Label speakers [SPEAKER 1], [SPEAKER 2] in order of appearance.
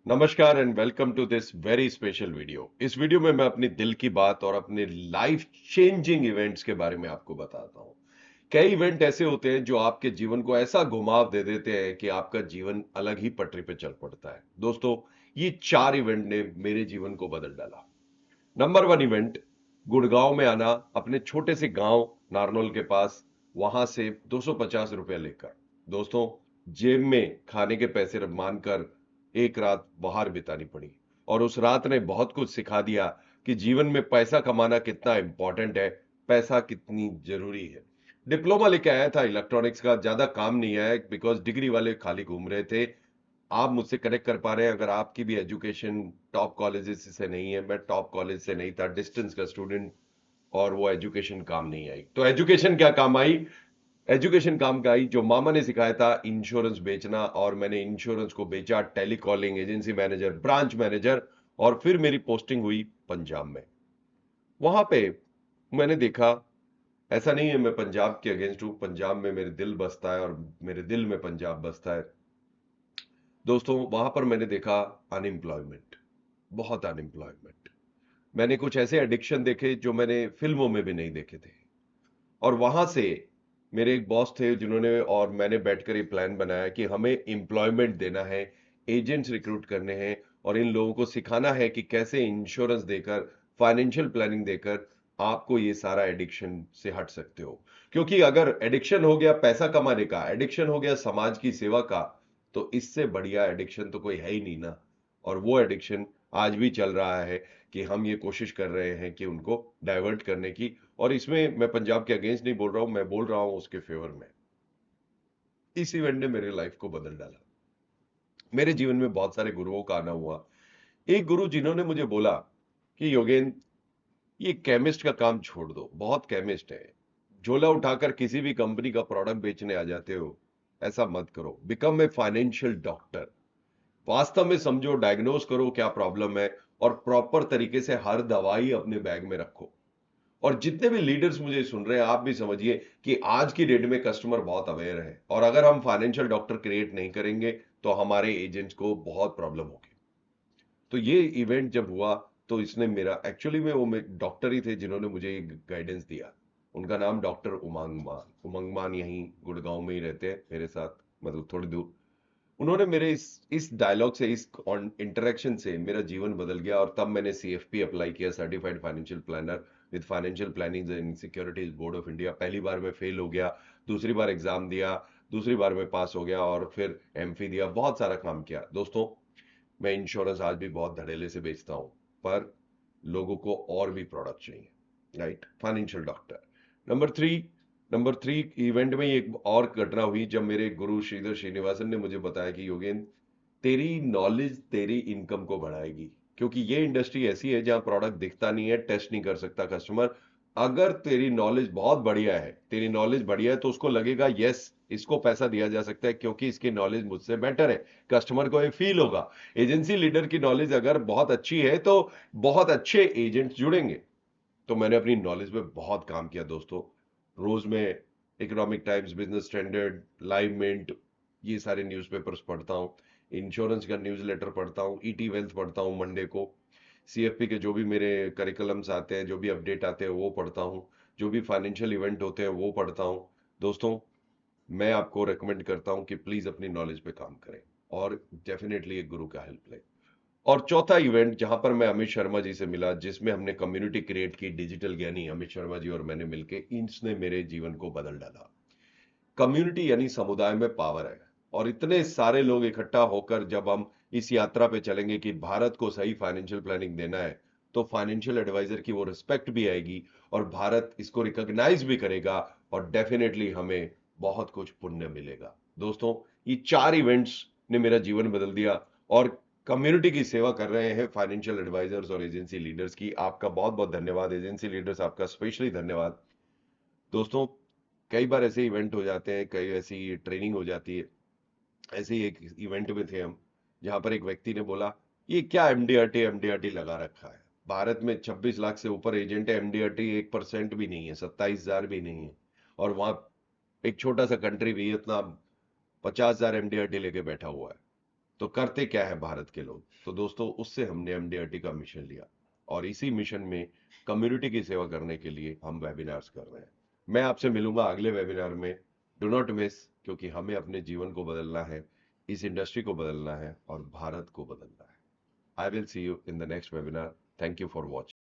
[SPEAKER 1] नमस्कार and welcome to this very special video. इस video में मैं अपनी दिल की बात और अपने लाइफ चेंजिंग इवेंट्स के बारे में आपको बताता हूँ। कई इवेंट ऐसे होते हैं जो आपके जीवन को ऐसा घुमाव दे देते हैं कि आपका जीवन अलग ही पटरी पे चल पड़ता है। दोस्तों, ये चार इवेंट ने मेरे जीवन को बदल डाला। नंबर वन इवेंट, गुड़गांव में आना, अपने छोटे से गांव नारनौल के पास, वहां से 250 रुपया लेकर दोस्तों जेब में खाने के पैसे मानकर एक रात बाहर बितानी पड़ी। और उस रात ने बहुत कुछ सिखा दिया कि जीवन में पैसा कमाना कितना इंपॉर्टेंट है, पैसा कितनी जरूरी है। डिप्लोमा लेके आया था इलेक्ट्रॉनिक्स का, ज्यादा काम नहीं आया बिकॉज डिग्री वाले खाली घूम रहे थे। आप मुझसे कनेक्ट कर पा रहे हैं, अगर आपकी भी एजुकेशन टॉप कॉलेजेस से नहीं है, मैं टॉप कॉलेज से नहीं था, डिस्टेंस का स्टूडेंट, और वो एजुकेशन काम नहीं आई। तो एजुकेशन क्या काम आई? एजुकेशन काम का आई जो मामा ने सिखाया था, इंश्योरेंस बेचना। और मैंने इंश्योरेंस को बेचा, telecalling, agency manager, branch manager, और फिर मेरी पोस्टिंग हुई पंजाब में। वहां पे मैंने देखा, ऐसा नहीं है मैं पंजाब के अगेंस्ट हूं, पंजाब में मेरे दिल बसता है और मेरे दिल में पंजाब बसता है। दोस्तों, वहां पर मैंने देखा अनएम्प्लॉयमेंट, बहुत अनएम्प्लॉयमेंट। मैंने कुछ ऐसे एडिक्शन देखे जो मैंने फिल्मों में भी नहीं देखे थे। और वहां से मेरे एक बॉस थे जिन्होंने और मैंने बैठकर ये प्लान बनाया कि हमें एम्प्लॉयमेंट देना है, एजेंट्स रिक्रूट करने हैं, और इन लोगों को सिखाना है कि कैसे इंश्योरेंस देकर, फाइनेंशियल प्लानिंग देकर आपको ये सारा एडिक्शन से हट सकते हो। क्योंकि अगर एडिक्शन हो गया पैसा कमाने का, एडिक्शन हो गया समाज की सेवा का, तो इससे बढ़िया एडिक्शन तो कोई है ही नहीं ना। और वो एडिक्शन आज भी चल रहा है कि हम ये कोशिश कर रहे हैं कि उनको डाइवर्ट करने की। और इसमें मैं पंजाब के अगेंस्ट नहीं बोल रहा हूं, मैं बोल रहा हूं उसके फेवर में। इस इवेंट ने मेरे लाइफ को बदल डाला। मेरे जीवन में बहुत सारे गुरुओं का आना हुआ। एक गुरु जिन्होंने मुझे बोला कि योगेंद्र, ये केमिस्ट का काम छोड़ दो, बहुत केमिस्ट है, झोला उठाकर किसी भी कंपनी का प्रोडक्ट बेचने आ जाते हो, ऐसा मत करो, बिकम ए फाइनेंशियल डॉक्टर। वास्तव में समझो, डायग्नोज करो क्या प्रॉब्लम है, और प्रॉपर तरीके से हर दवाई अपने बैग में रखो। और जितने भी लीडर्स मुझे सुन रहे हैं, आप भी समझिए कि आज की डेट में कस्टमर बहुत अवेयर है, और अगर हम फाइनेंशियल डॉक्टर क्रिएट नहीं करेंगे तो हमारे एजेंट्स को बहुत प्रॉब्लम होगी। तो ये इवेंट जब हुआ, तो इसने मेरा, एक्चुअली में वो डॉक्टर ही थे जिन्होंने मुझे गाइडेंस दिया। उनका नाम डॉक्टर उमंग मान, उमंग मान यहीं गुड़गांव में ही रहते हैं मेरे साथ, मतलब थोड़ी दूर। उन्होंने मेरे इस डायलॉग से, इस इंटरेक्शन से मेरा जीवन बदल गया। और तब मैंने सीएफपी अप्लाई किया, certified financial planner with financial planning and securities board of India. पहली बार में फेल हो गया, दूसरी बार एग्जाम दिया, दूसरी बार में पास हो गया, और फिर एमफी दिया, बहुत सारा काम किया। दोस्तों, मैं इंश्योरेंस आज भी बहुत धड़ेले से बेचता हूं, पर लोगों को और भी प्रोडक्ट चाहिए, right? Financial doctor. Number 3, number 3 event में एक और घटना हुई जब मेरे गुरु श्रीधर श्रीनिवासन ने मुझे बताया कि योगेंद्र, तेरी नॉलेज तेरी इनकम को बढ़ाएगी। क्योंकि ये इंडस्ट्री ऐसी है जहां प्रोडक्ट दिखता नहीं है, टेस्ट नहीं कर सकता कस्टमर। अगर तेरी नॉलेज बहुत बढ़िया है, तेरी नॉलेज बढ़िया है, तो उसको लगेगा यस, इसको पैसा दिया जा सकता है क्योंकि इसकी नॉलेज मुझसे बेटर है। कस्टमर को ये फील होगा। एजेंसी लीडर की नॉलेज अगर बहुत अच्छी है तो बहुत अच्छे एजेंट्स जुड़ेंगे। तो मैंने अपनी नॉलेज पे बहुत काम किया दोस्तों। रोज मैं Economic Times, Business Standard, Live Mint, ये सारे न्यूज़पेपर्स पढ़ता हूँ। इंश्योरेंस का न्यूज़लेटर पढ़ता हूँ, ईटी वेल्थ पढ़ता हूँ मंडे को। सीएफपी के जो भी मेरे करिकुलम्स आते हैं, जो भी अपडेट आते हैं वो पढ़ता हूँ। जो भी फाइनेंशियल इवेंट होते हैं वो पढ़ता हूँ। दोस्तों, मैं आपको रेकमेंड करता हूँ कि प्लीज अपनी नॉलेज पे काम करें, और डेफिनेटली एक गुरु का हेल्प लें। और चौथा इवेंट जहां पर मैं अमित शर्मा जी से मिला, जिसमें हमने कम्युनिटी क्रिएट की, डिजिटल ज्ञानी अमित शर्मा जी और मैंने मिलके, इसने मेरे जीवन को बदल डाला। कम्युनिटी यानी समुदाय में पावर है। और इतने सारे लोग इकट्ठा होकर जब हम इस यात्रा पे चलेंगे कि भारत को सही फाइनेंशियल प्लानिंग देना है, तो फाइनेंशियल एडवाइजर की वो रिस्पेक्ट भी आएगी, और भारत इसको रिकॉग्नाइज भी करेगा, और डेफिनेटली हमें बहुत कुछ पुण्य मिलेगा। दोस्तों, ये चार इवेंट्स ने मेरा जीवन बदल दिया। और कम्युनिटी की सेवा कर रहे हैं फाइनेंशियल एडवाइजर्स और एजेंसी लीडर्स की, आपका बहुत बहुत धन्यवाद। एजेंसी लीडर्स, आपका स्पेशली धन्यवाद। दोस्तों, कई बार ऐसे इवेंट हो जाते हैं, कई ऐसी ट्रेनिंग हो जाती है। ऐसे ही एक इवेंट में थे हम, जहां पर एक व्यक्ति ने बोला, ये क्या एमडीआरटी एमडीआरटी लगा रखा है? भारत में 26 लाख से ऊपर एजेंट है, एमडीआरटी 1% भी नहीं है, 27,000 भी नहीं है। और वहां एक छोटा सा कंट्री वियतनाम 50,000 एमडीआरटी लेके बैठा हुआ है। तो करते क्या है भारत के लोग? तो दोस्तों उससे हमने एमडीआरटी का मिशन लिया और इसी मिशन में कम्युनिटी की सेवा करने के लिए हम वेबिनार्स कर रहे हैं। मैं आपसे मिलूंगा अगले वेबिनार में। डू नॉट मिस, क्योंकि हमें अपने जीवन को बदलना है, इस इंडस्ट्री को बदलना है और भारत को बदलना है। I will see you in the next webinar. Thank you for watching.